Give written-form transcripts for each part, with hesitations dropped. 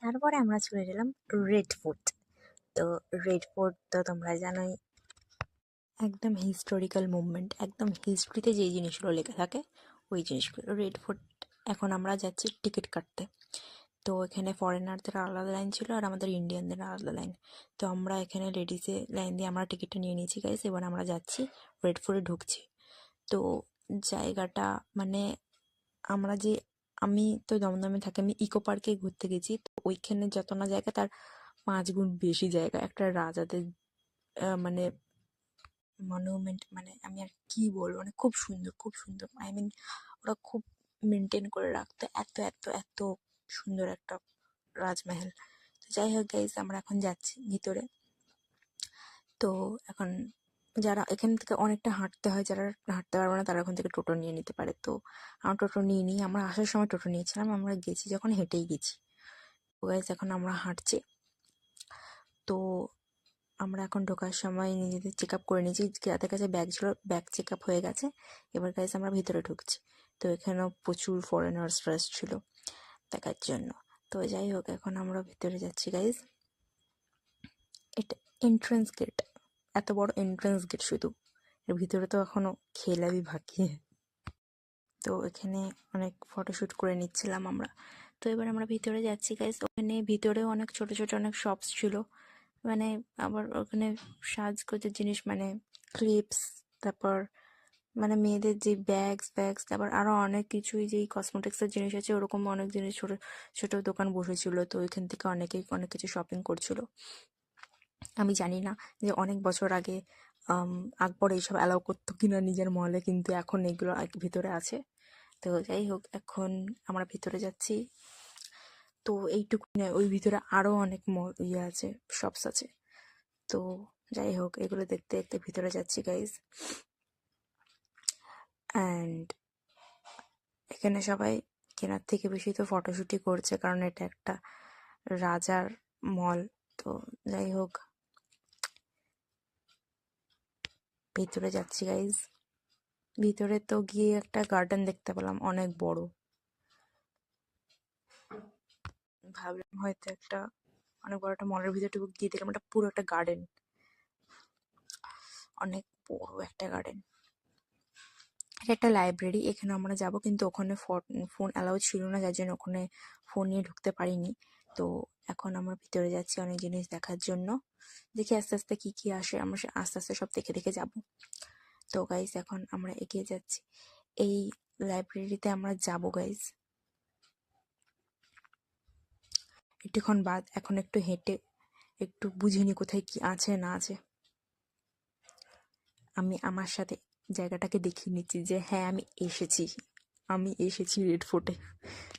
তারপরে আমরা চলে গেলাম রেড ফোর্ট। তো রেড ফোর্ট তো তোমরা জানোই, একদম হিস্টোরিক্যাল মুভমেন্ট, একদম হিস্ট্রিতে যেই জিনিসগুলো লেখা থাকে ওই জিনিসগুলো। রেড ফোর্ট এখন আমরা যাচ্ছি টিকিট কাটতে। তো এখানে ফরেনারদের আলাদা লাইন ছিল আর আমাদের ইন্ডিয়ানদের আলাদা লাইন। তো আমরা এখানে লেডিসে লাইন দিয়ে আমরা টিকিটটা নিয়ে নিয়েছি গাইস। এবার আমরা যাচ্ছি রেড ফোর্টে ঢুকছি। তো জায়গাটা মানে আমরা যে আমি তো দমদমে থাকি, আমি ইকো পার্কে ঘুরতে গেছি। তো ওইখানে যত না জায়গা তার 5 গুণ বেশি জায়গা, একটা রাজাদের মানে মনুমেন্ট, মানে আমি আর কি বলবো, মানে খুব সুন্দর খুব সুন্দর। আই মিন ওরা খুব মেনটেন করে রাখতো, এত এত এত সুন্দর একটা রাজমহল। তো যাই হোক গাইজ, আমরা এখন যাচ্ছি ভিতরে। তো এখন যারা এখান থেকে অনেকটা হাঁটতে হয়, যারা হাঁটতে পারবে না তারা এখন থেকে টোটো নিয়ে নিতে পারে। তো আমরা টোটো নিয়ে নিই, আমরা আসার সময় টোটো নিয়েছিলাম, আমরা গেছি যখন হেঁটেই গেছি। তো গাইজ এখন আমরা হাঁটছি। তো আমরা এখন ঢোকার সময় নিজেদের চেক আপ করে নিয়েছি, যাদের কাছে ব্যাগ ছিল ব্যাগ চেক আপ হয়ে গেছে। এবার গাইজ আমরা ভিতরে ঢুকছি। তো এখানেও প্রচুর ফরেনার্সরা ছিল দেখার জন্য। তো যাই হোক, এখন আমরা ভিতরে যাচ্ছি গাইজ। এটা এন্ট্রান্স গেট, এত বড় এন্ট্রান্স গেট, শুধু এর ভিতরে তো এখনো খেলাবি বাকি। তো এখানে অনেক ফটোশ্যুট করে নিচ্ছিলাম আমরা। তো এবার আমরা ভিতরে যাচ্ছি গাইজ। ওখানে ভিতরেও অনেক ছোট ছোট অনেক শপস ছিল, মানে আবার ওখানে সাজগোজের জিনিস, মানে ক্লিপস, তারপর মানে মেয়েদের যে ব্যাগস, তারপর আরো অনেক কিছুই, যেই কসমেটিক্সের জিনিস আছে ওরকম অনেক জিনিস ছোট ছোট দোকান বসেছিল। তো ওইখান থেকে অনেকেই অনেক কিছু শপিং করছিল। আমি জানি না যে অনেক বছর আগে আকবর এইসব অ্যালাউ করতো কিনা নিজের মহলে, কিন্তু এখন এগুলো ভিতরে আছে। তো যাই হোক, এখন আমরা ভিতরে যাচ্ছি। তো এইটুকু নয়, ওই ভিতরে আরো অনেক ইয়ে আছে, শপস আছে। তো যাই হোক, এগুলো দেখতে দেখতে ভিতরে যাচ্ছি গাইজ। অ্যান্ড এখানে সবাই কেনার থেকে বেশি তো ফটোশুটই করছে, কারণ এটা একটা রাজার মল। তো যাই হোক, ভিতরে যাচ্ছি গাইজ। ভিতরে তো গিয়ে একটা গার্ডেন দেখতে পেলাম অনেক বড়। ভাবলাম হয়তো একটা অনেক বড় একটা মলের ভিতরে গিয়ে দেখলাম একটা পুরো একটা গার্ডেন, অনেক বড় একটা গার্ডেন। এটা একটা লাইব্রেরি, এখানে আমরা যাব, কিন্তু ওখানে ফোন অ্যালাউ ছিল না, যার জন্য ওখানে ফোন নিয়ে ঢুকতে পারিনি। তো এখন আমরা ভিতরে যাচ্ছি অনেক জিনিস দেখার জন্য। দেখি আস্তে আস্তে কি কি আসে, আমরা আস্তে আস্তে সব দেখে দেখে যাব। তো গাইজ এখন আমরা এগিয়ে যাচ্ছি, এই লাইব্রেরিতে আমরা যাব গাইজ। একটুক্ষণ বাদ, এখন একটু হেঁটে একটু বুঝিনি কোথায় কি আছে না আছে। আমি আমার সাথে জায়গাটাকে দেখিয়ে নিচ্ছি যে হ্যাঁ আমি এসেছি রেড ফোর্টে।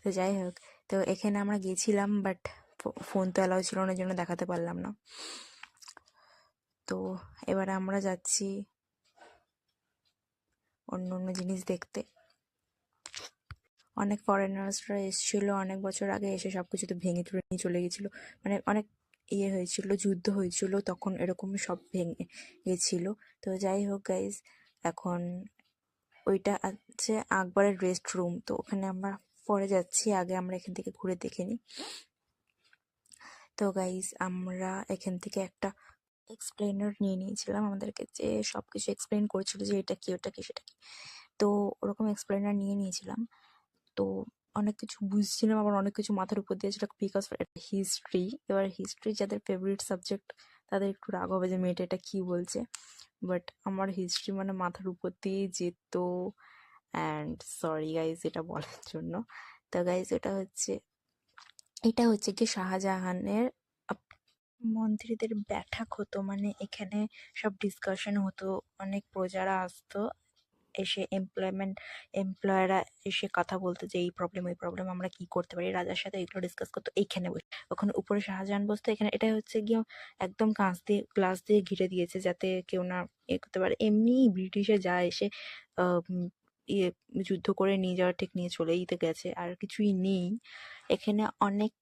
তো যাই হোক, তো এখানে আমরা গেছিলাম, বাট ফোন তো অ্যালাউ ছিল না, জন্য দেখাতে পারলাম না। তো এবার আমরা যাচ্ছি অন্য অন্য জিনিস দেখতে। অনেক ফরেনার্সরা এসেছিল অনেক বছর আগে, এসে সবকিছু তো ভেঙে চুরে নিয়ে চলে গেছিলো। মানে অনেক ইয়ে হয়েছিল, যুদ্ধ হয়েছিল তখন, এরকম সব ভেঙে গেছিল। তো যাই হোক গাইজ, এখন ওইটা আছে আকবরের রেস্ট রুম। তো ওখানে আমরা পরে যাচ্ছি, আগে আমরা এখান থেকে ঘুরে দেখে নিই। তো গাইজ, আমরা এখান থেকে একটা এক্সপ্লেনার নিয়ে নিয়েছিলাম, আমাদেরকে যে সবকিছু এক্সপ্লেন করেছিল যে এটা কি ওটা কি সেটা কি। তো ওরকম এক্সপ্লেনার নিয়ে নিয়েছিলাম। তো অনেক কিছু বুঝছিলাম, আবার অনেক কিছু মাথার উপর দিয়েছিল, বিকজ হিস্ট্রি। এবার হিস্ট্রি যাদের ফেভারিট সাবজেক্ট তাদের একটু রাগ হবে যে মেয়েটা এটা কি বলছে, বাট আমার হিস্ট্রি মানে মাথার উপর দিয়ে যেত। অ্যান্ড সরি গাইজ এটা বলার জন্য। তো গাইজ এটা হচ্ছে কি শাহজাহানের মন্ত্রীদের ব্যাঠক হতো, মানে এখানে সব ডিসকাশন হতো, অনেক প্রজারা আসতো, এসে এমপ্লয়াররা এসে কথা বলতো যে এই প্রবলেম ওই প্রবলেম, আমরা কি করতে পারি, রাজার সাথে এগুলো ডিসকাস করতো এইখানে বসে। ওখানে উপরে শাহজাহান বসতো, এখানে এটা হচ্ছে গিয়ে একদম গ্লাস দিয়ে ঘিরে দিয়েছে যাতে কেউ না এ করতে পারে। এমনি ব্রিটিশে যা এসে ইয়ে যুদ্ধ করে নিয়ে যাওয়া ঠিক নিয়ে চলেই তো গেছে, আর কিছুই নেই এখানে। অনেক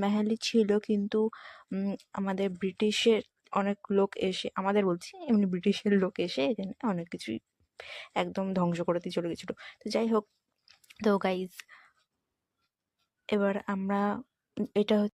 মেহেলই ছিল, কিন্তু আমাদের ব্রিটিশের অনেক লোক এসে, আমাদের বলছি এমনি ব্রিটিশের লোক এসে এখানে অনেক কিছুই একদম ধ্বংস করে দিয়ে চলে গেছিল। তো যাই হোক, তো গাইজ এবার আমরা এটা